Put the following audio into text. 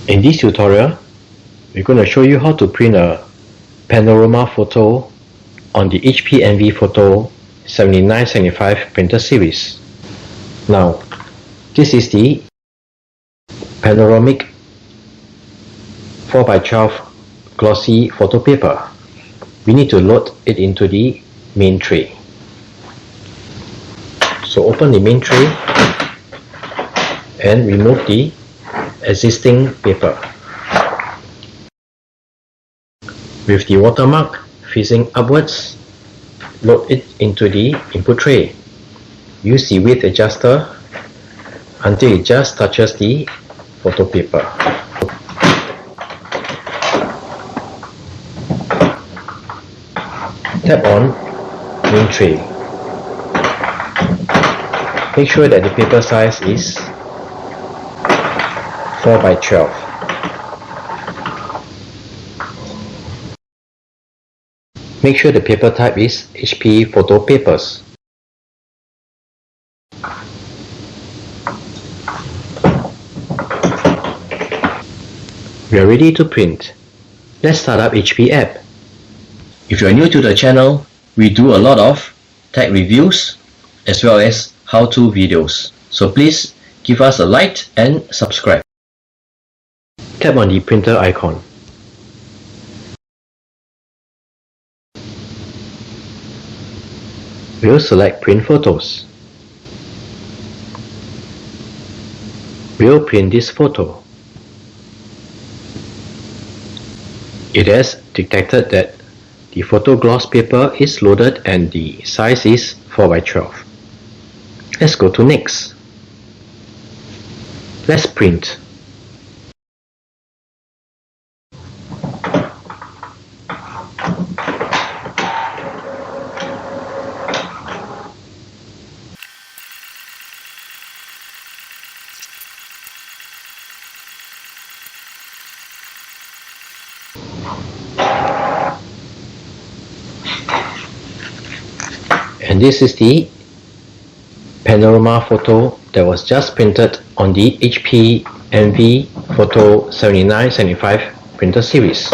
In this tutorial, we're going to show you how to print a panorama photo on the HP Envy Photo 7975 printer series. Now, this is the panoramic 4x12 glossy photo paper. We need to load it into the main tray. So open the main tray and remove the existing paper. With the watermark facing upwards, load it into the input tray. Use the weight adjuster until it just touches the photo paper. Tap on main tray. Make sure that the paper size is 4x12. Make sure the paper type is HP photo papers. We are ready to print. Let's start up HP app. If you are new to the channel, we do a lot of tech reviews as well as how-to videos. So please give us a like and subscribe. Tap on the printer icon. We'll select Print Photos. We'll print this photo. It has detected that the photo gloss paper is loaded and the size is 4x12. Let's go to Next. Let's print. And this is the panorama photo that was just printed on the HP Envy Photo 7975 printer series.